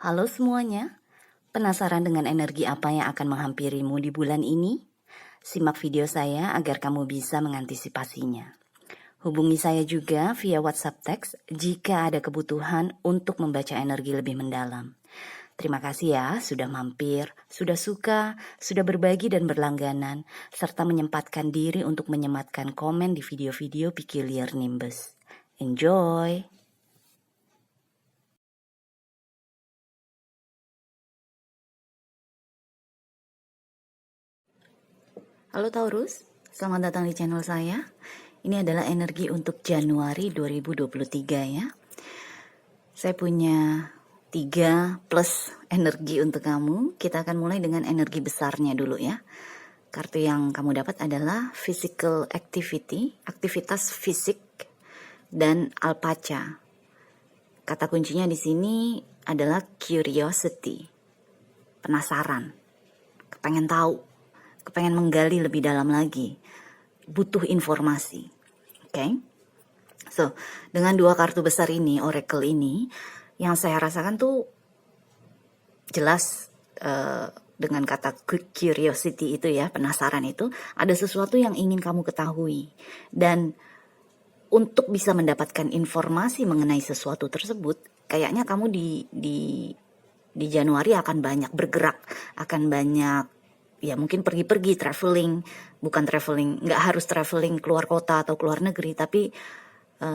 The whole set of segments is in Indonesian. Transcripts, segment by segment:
Halo semuanya, penasaran dengan energi apa yang akan menghampirimu di bulan ini? Simak video saya agar kamu bisa mengantisipasinya. Hubungi saya juga via WhatsApp teks jika ada kebutuhan untuk membaca energi lebih mendalam. Terima kasih ya sudah mampir, sudah suka, sudah berbagi dan berlangganan, serta menyempatkan diri untuk menyematkan komen di video-video Peculiar Nimbus. Enjoy! Halo Taurus, selamat datang di channel saya. Ini adalah energi untuk Januari 2023 ya. Saya punya 3 plus energi untuk kamu. Kita akan mulai dengan energi besarnya dulu ya. Kartu yang kamu dapat adalah physical activity, aktivitas fisik, dan alpaca. Kata kuncinya di sini adalah curiosity, penasaran, kepengen tahu, kepengen menggali lebih dalam lagi, butuh informasi. Oke? So, dengan 2 kartu besar ini, oracle ini, yang saya rasakan tuh jelas dengan kata curiosity itu ya, penasaran itu, ada sesuatu yang ingin kamu ketahui. Dan untuk bisa mendapatkan informasi mengenai sesuatu tersebut, kayaknya kamu di Januari akan banyak bergerak, akan banyak ya mungkin pergi-pergi, traveling, bukan traveling, nggak harus traveling keluar kota atau keluar negeri, tapi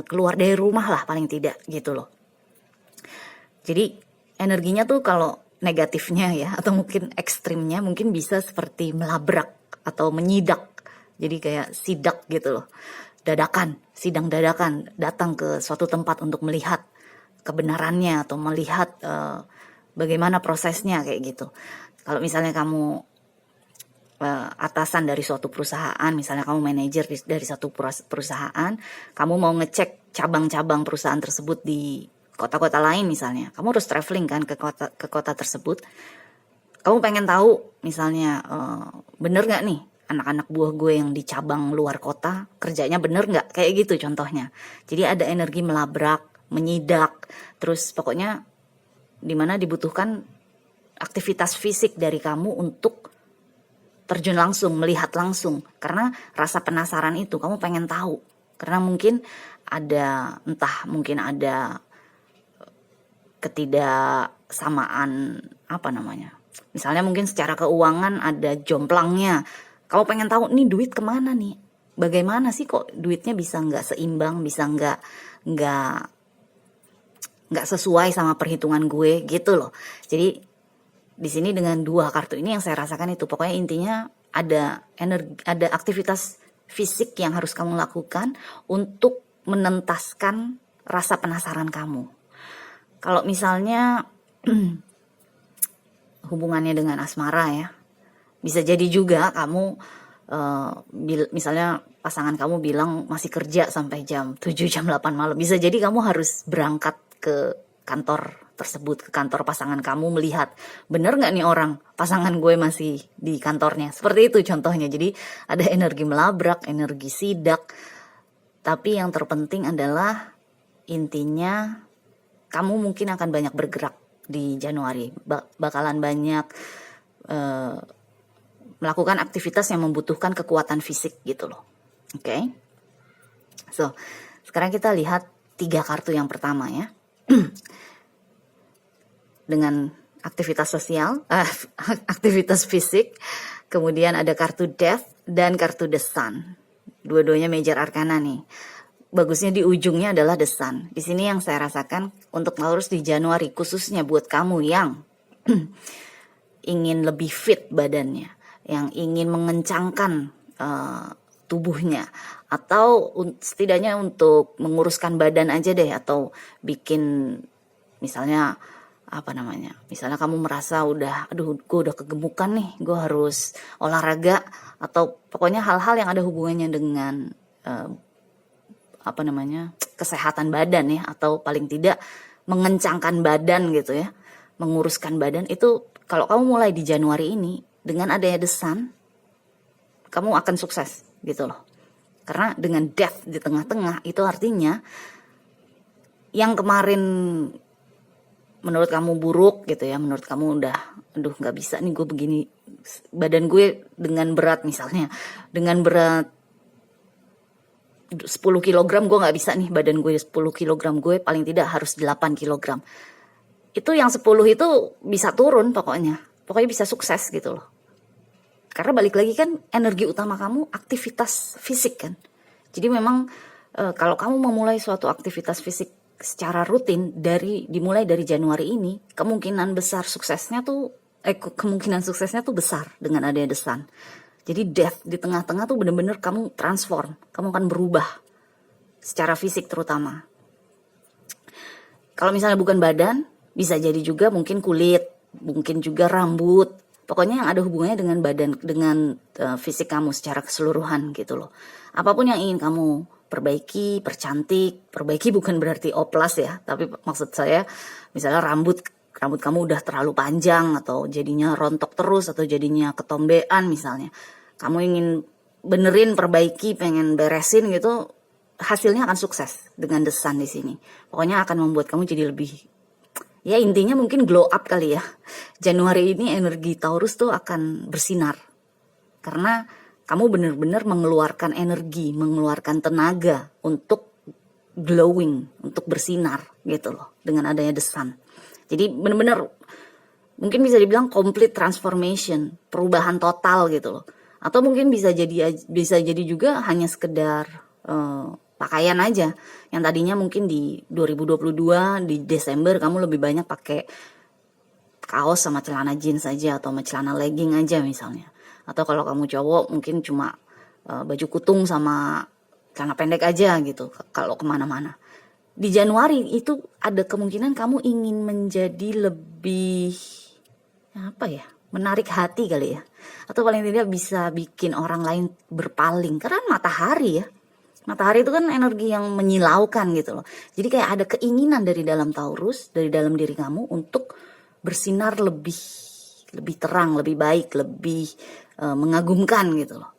keluar dari rumah lah paling tidak gitu loh. Jadi energinya tuh kalau negatifnya ya, atau mungkin ekstrimnya mungkin bisa seperti melabrak atau menyidak. Jadi kayak sidak gitu loh. Dadakan, sidang dadakan, datang ke suatu tempat untuk melihat kebenarannya atau melihat bagaimana prosesnya kayak gitu. Kalau misalnya kamu atasan dari suatu perusahaan, misalnya kamu manajer dari satu perusahaan, kamu mau ngecek cabang-cabang perusahaan tersebut di kota-kota lain misalnya, kamu harus traveling kan ke kota tersebut. Kamu pengen tahu misalnya bener nggak nih anak-anak buah gue yang di cabang luar kota kerjanya bener nggak, kayak gitu contohnya. Jadi ada energi melabrak, menyidak, terus pokoknya dimana dibutuhkan aktivitas fisik dari kamu untuk terjun langsung, melihat langsung. Karena rasa penasaran itu, kamu pengen tahu. Karena mungkin ada, entah mungkin ada ketidaksamaan, apa namanya. Misalnya mungkin secara keuangan ada jomplangnya. Kamu pengen tahu nih duit kemana nih. Bagaimana sih kok duitnya bisa nggak seimbang, bisa nggak sesuai sama perhitungan gue gitu loh. Jadi di sini dengan 2 kartu ini yang saya rasakan itu, pokoknya intinya ada aktivitas fisik yang harus kamu lakukan untuk menentaskan rasa penasaran kamu. Kalau misalnya hubungannya dengan asmara ya, bisa jadi juga kamu misalnya pasangan kamu bilang masih kerja sampai jam 7 jam 8 malam, bisa jadi kamu harus berangkat ke kantor tersebut, ke kantor pasangan kamu, melihat bener nggak nih orang pasangan gue masih di kantornya, seperti itu contohnya. Jadi ada energi melabrak, energi sidak, tapi yang terpenting adalah intinya kamu mungkin akan banyak bergerak di Januari, bakalan banyak melakukan aktivitas yang membutuhkan kekuatan fisik gitu loh. Oke? So, sekarang kita lihat 3 kartu yang pertama ya. Dengan aktivitas sosial, aktivitas fisik, kemudian ada kartu Death dan kartu The Sun. Dua-duanya major arcana nih. Bagusnya di ujungnya adalah The Sun. Di sini yang saya rasakan untuk Taurus di Januari, khususnya buat kamu yang ingin lebih fit badannya, yang ingin mengencangkan tubuhnya, atau setidaknya untuk menguruskan badan aja deh, atau bikin misalnya apa namanya, misalnya kamu merasa aduh gue udah kegemukan nih, gue harus olahraga, atau pokoknya hal-hal yang ada hubungannya dengan apa namanya, kesehatan badan ya, atau paling tidak mengencangkan badan gitu ya, menguruskan badan. Itu kalau kamu mulai di Januari ini dengan adanya The Sun, kamu akan sukses gitu loh. Karena dengan Death di tengah-tengah itu artinya yang kemarin menurut kamu buruk gitu ya, menurut kamu udah, aduh nggak bisa nih gue begini, badan gue dengan berat misalnya, dengan berat 10 kilogram gue nggak bisa nih, badan gue 10 kilogram, gue paling tidak harus 8 kilogram. Itu yang 10 itu bisa turun pokoknya bisa sukses gitu loh. Karena balik lagi kan energi utama kamu aktivitas fisik kan. Jadi memang kalau kamu memulai suatu aktivitas fisik secara rutin dimulai dari Januari ini, kemungkinan suksesnya tuh besar dengan adanya The Sun. Jadi death di tengah-tengah tuh bener-bener kamu transform, kamu akan berubah secara fisik terutama. Kalau misalnya bukan badan, bisa jadi juga mungkin kulit, mungkin juga rambut, pokoknya yang ada hubungannya dengan badan, dengan fisik kamu secara keseluruhan gitu loh. Apapun yang ingin kamu perbaiki, perbaiki bukan berarti oplas ya, tapi maksud saya misalnya rambut kamu udah terlalu panjang atau jadinya rontok terus atau jadinya ketombean misalnya. Kamu ingin benerin, perbaiki, pengen beresin gitu, hasilnya akan sukses dengan The Sun di sini. Pokoknya akan membuat kamu jadi lebih, ya intinya mungkin glow up kali ya. Januari ini energi Taurus tuh akan bersinar. Karena kamu bener-bener mengeluarkan energi, mengeluarkan tenaga untuk glowing, untuk bersinar gitu loh dengan adanya The Sun. Jadi bener-bener mungkin bisa dibilang complete transformation, perubahan total gitu loh. Atau mungkin bisa jadi juga hanya sekedar pakaian aja. Yang tadinya mungkin di 2022 di Desember kamu lebih banyak pakai kaos sama celana jeans aja atau sama celana legging aja misalnya. Atau kalau kamu cowok mungkin cuma baju kutung sama celana pendek aja gitu kalau kemana-mana. Di Januari itu ada kemungkinan kamu ingin menjadi lebih menarik hati kali ya, atau paling tidak bisa bikin orang lain berpaling. Karena matahari itu kan energi yang menyilaukan gitu loh. Jadi kayak ada keinginan dari dalam Taurus, dari dalam diri kamu untuk bersinar lebih terang, lebih baik, lebih mengagumkan gitu loh.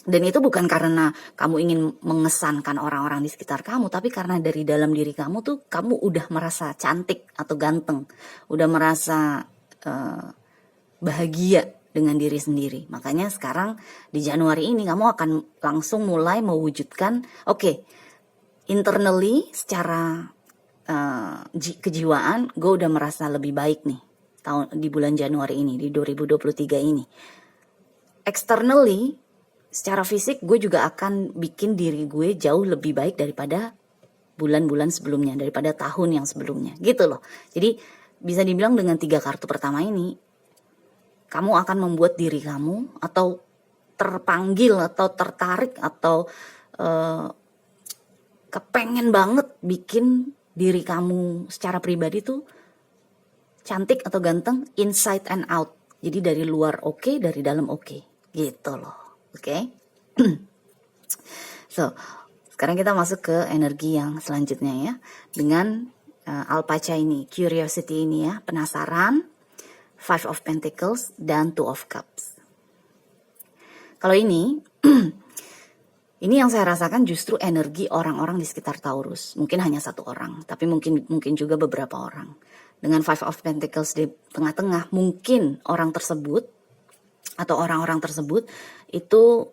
Dan itu bukan karena kamu ingin mengesankan orang-orang di sekitar kamu, tapi karena dari dalam diri kamu tuh kamu udah merasa cantik atau ganteng, udah merasa bahagia dengan diri sendiri. Makanya sekarang di Januari ini kamu akan langsung mulai mewujudkan, internally secara kejiwaan gue udah merasa lebih baik nih di bulan Januari ini, di 2023 ini. Externally secara fisik gue juga akan bikin diri gue jauh lebih baik daripada bulan-bulan sebelumnya, daripada tahun yang sebelumnya gitu loh. Jadi bisa dibilang dengan 3 kartu pertama ini kamu akan membuat diri kamu atau terpanggil atau tertarik atau kepengen banget bikin diri kamu secara pribadi tuh cantik atau ganteng inside and out. Jadi dari luar oke, dari dalam oke, gitu loh. Oke? So, sekarang kita masuk ke energi yang selanjutnya ya, dengan Alpaca ini, curiosity ini ya, penasaran, 5 of Pentacles dan 2 of Cups. Kalau ini yang saya rasakan justru energi orang-orang di sekitar Taurus. Mungkin hanya 1 orang, tapi mungkin juga beberapa orang. Dengan 5 of Pentacles di tengah-tengah, mungkin orang tersebut atau orang-orang tersebut itu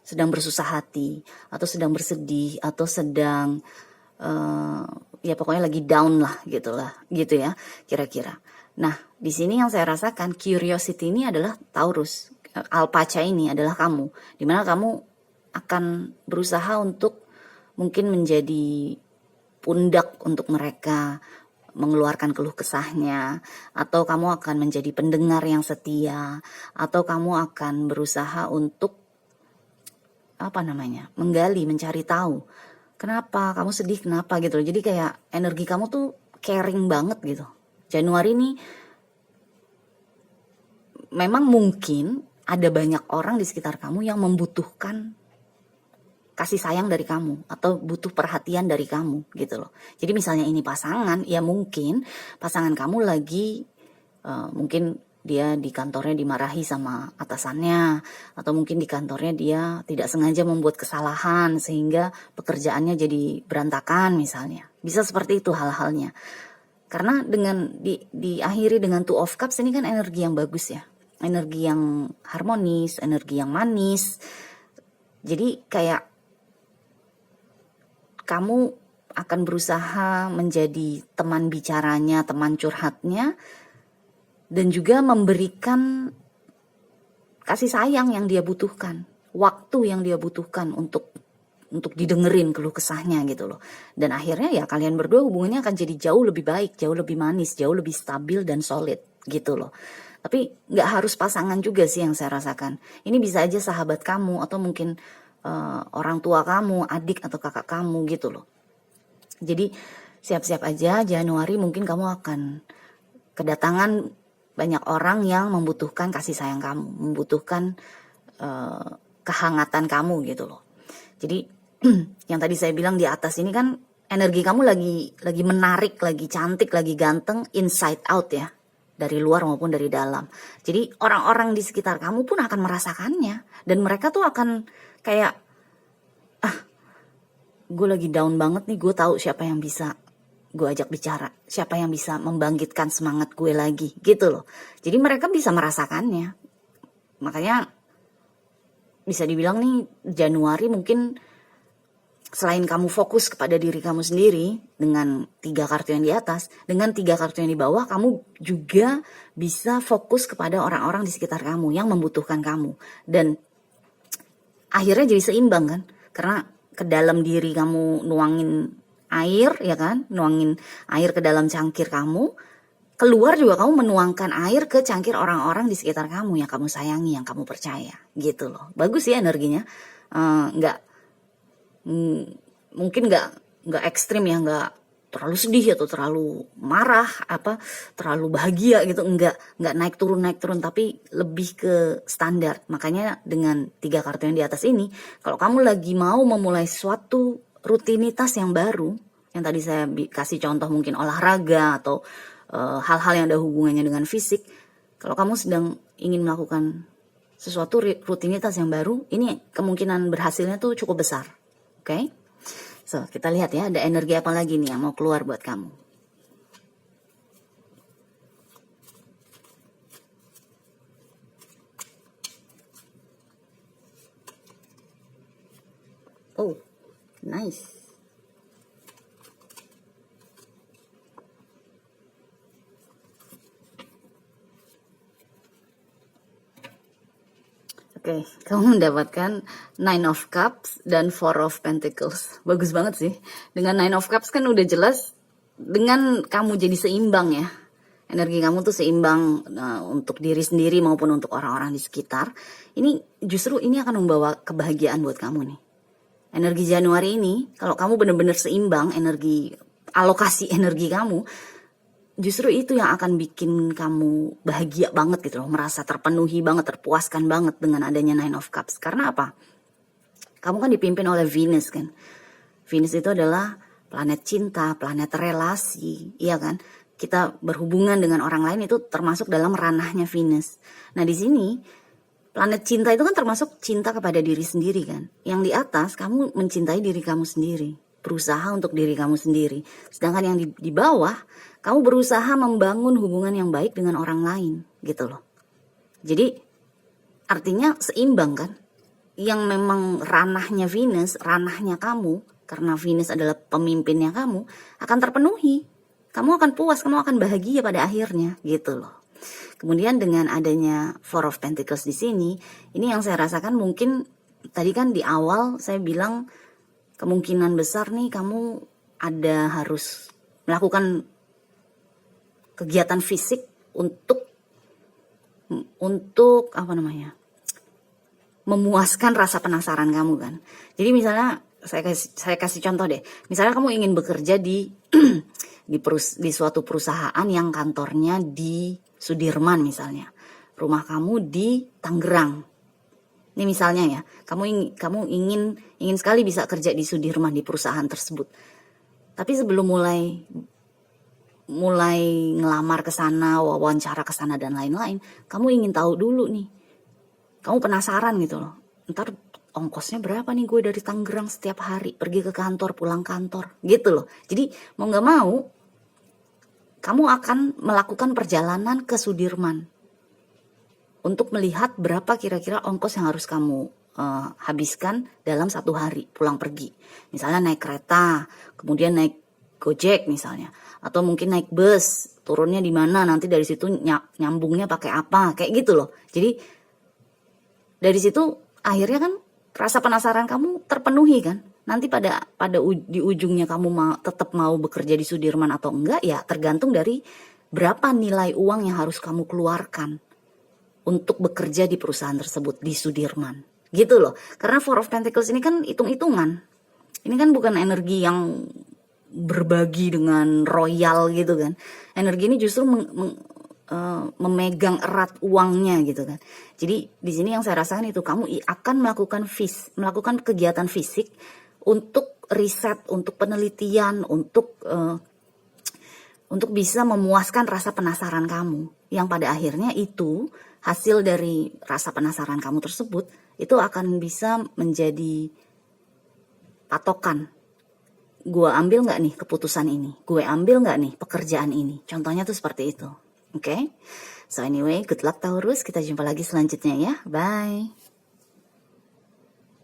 sedang bersusah hati atau sedang bersedih atau sedang ya pokoknya lagi down lah gitu ya kira-kira. Nah, di sini yang saya rasakan curiosity ini adalah Taurus. Alpaca ini adalah kamu. Dimana kamu akan berusaha untuk mungkin menjadi pundak untuk mereka, mengeluarkan keluh kesahnya, atau kamu akan menjadi pendengar yang setia, atau kamu akan berusaha untuk menggali, mencari tahu. Kenapa kamu sedih, kenapa gitu. Jadi kayak energi kamu tuh caring banget gitu. Januari ini memang mungkin ada banyak orang di sekitar kamu yang membutuhkan kasih sayang dari kamu atau butuh perhatian dari kamu gitu loh. Jadi misalnya ini pasangan, ya mungkin pasangan kamu lagi mungkin dia di kantornya dimarahi sama atasannya, atau mungkin di kantornya dia tidak sengaja membuat kesalahan sehingga pekerjaannya jadi berantakan misalnya. Bisa seperti itu hal-halnya. Karena dengan diakhiri dengan Two of Cups ini kan energi yang bagus ya. Energi yang harmonis, energi yang manis. Jadi kayak kamu akan berusaha menjadi teman bicaranya, teman curhatnya, dan juga memberikan kasih sayang yang dia butuhkan, waktu yang dia butuhkan untuk didengerin keluh kesahnya gitu loh. Dan akhirnya ya kalian berdua hubungannya akan jadi jauh lebih baik, jauh lebih manis, jauh lebih stabil dan solid gitu loh. Tapi nggak harus pasangan juga sih yang saya rasakan. Ini bisa aja sahabat kamu atau mungkin orang tua kamu, adik atau kakak kamu gitu loh. Jadi siap-siap aja, Januari mungkin kamu akan kedatangan banyak orang yang membutuhkan kasih sayang kamu, membutuhkan kehangatan kamu gitu loh. Jadi yang tadi saya bilang di atas ini kan energi kamu lagi menarik, lagi cantik, lagi ganteng, inside out ya, dari luar maupun dari dalam. Jadi orang-orang di sekitar kamu pun akan merasakannya, dan mereka tuh akan kayak, gue lagi down banget nih, gue tahu siapa yang bisa gue ajak bicara, siapa yang bisa membangkitkan semangat gue lagi gitu loh. Jadi mereka bisa merasakannya. Makanya bisa dibilang nih Januari mungkin selain kamu fokus kepada diri kamu sendiri dengan 3 kartu yang di atas, dengan 3 kartu yang di bawah, kamu juga bisa fokus kepada orang-orang di sekitar kamu yang membutuhkan kamu. Dan akhirnya jadi seimbang kan, karena ke dalam diri kamu nuangin air ya kan, nuangin air ke dalam cangkir kamu, keluar juga kamu menuangkan air ke cangkir orang-orang di sekitar kamu yang kamu sayangi, yang kamu percaya gitu loh. Bagus ya energinya. Mungkin nggak ekstrim ya, nggak terlalu sedih atau terlalu marah, terlalu bahagia gitu, nggak naik turun, tapi lebih ke standar. Makanya dengan 3 kartu yang di atas ini, kalau kamu lagi mau memulai suatu rutinitas yang baru, yang tadi saya kasih contoh mungkin olahraga atau hal-hal yang ada hubungannya dengan fisik, kalau kamu sedang ingin melakukan sesuatu rutinitas yang baru, ini kemungkinan berhasilnya tuh cukup besar. Oke? So, kita lihat ya, ada energi apa lagi nih yang mau keluar buat kamu. Oh, nice. Oke, kamu mendapatkan Nine of Cups dan Four of Pentacles. Bagus banget sih. Dengan Nine of Cups kan udah jelas dengan kamu jadi seimbang ya. Energi kamu tuh seimbang untuk diri sendiri maupun untuk orang-orang di sekitar. Ini justru ini akan membawa kebahagiaan buat kamu nih. Energi Januari ini, kalau kamu benar-benar seimbang alokasi energi kamu, justru itu yang akan bikin kamu bahagia banget gitu loh, merasa terpenuhi banget, terpuaskan banget dengan adanya Nine of Cups. Karena apa? Kamu kan dipimpin oleh Venus kan. Venus itu adalah planet cinta, planet relasi, iya kan? Kita berhubungan dengan orang lain itu termasuk dalam ranahnya Venus. Nah di sini planet cinta itu kan termasuk cinta kepada diri sendiri kan. Yang di atas kamu mencintai diri kamu sendiri, berusaha untuk diri kamu sendiri. Sedangkan yang di bawah kamu berusaha membangun hubungan yang baik dengan orang lain gitu loh. Jadi artinya seimbang kan. Yang memang ranahnya Venus, ranahnya kamu, karena Venus adalah pemimpinnya kamu, akan terpenuhi. Kamu akan puas, kamu akan bahagia pada akhirnya gitu loh. Kemudian dengan adanya Four of Pentacles di sini, ini yang saya rasakan mungkin tadi kan di awal saya bilang kemungkinan besar nih kamu harus melakukan kegiatan fisik untuk memuaskan rasa penasaran kamu kan. Jadi misalnya saya kasih contoh deh. Misalnya kamu ingin bekerja di suatu perusahaan yang kantornya di Sudirman misalnya. Rumah kamu di Tangerang. Ini misalnya ya, kamu ingin sekali bisa kerja di Sudirman di perusahaan tersebut. Tapi sebelum mulai ngelamar ke sana, wawancara ke sana dan lain-lain, kamu ingin tahu dulu nih. Kamu penasaran gitu loh. Ntar ongkosnya berapa nih gue dari Tangerang setiap hari pergi ke kantor, pulang kantor gitu loh. Jadi mau nggak mau kamu akan melakukan perjalanan ke Sudirman untuk melihat berapa kira-kira ongkos yang harus kamu habiskan dalam 1 hari pulang pergi. Misalnya naik kereta, kemudian naik Gojek misalnya, atau mungkin naik bus, turunnya di mana, nanti dari situ nyambungnya pakai apa, kayak gitu loh. Jadi dari situ akhirnya kan rasa penasaran kamu terpenuhi kan. Nanti di ujungnya kamu tetap mau bekerja di Sudirman atau enggak, ya tergantung dari berapa nilai uang yang harus kamu keluarkan untuk bekerja di perusahaan tersebut di Sudirman. Gitu loh. Karena Four of Pentacles ini kan hitung-hitungan. Ini kan bukan energi yang berbagi dengan royal gitu kan. Energi ini justru memegang erat uangnya gitu kan. Jadi di sini yang saya rasakan itu kamu akan melakukan kegiatan fisik untuk riset, untuk penelitian, untuk bisa memuaskan rasa penasaran kamu, yang pada akhirnya itu hasil dari rasa penasaran kamu tersebut itu akan bisa menjadi patokan. Gue ambil nggak nih keputusan ini? Gue ambil nggak nih pekerjaan ini? Contohnya tuh seperti itu. Oke? So anyway, good luck Taurus. Kita jumpa lagi selanjutnya ya. Bye.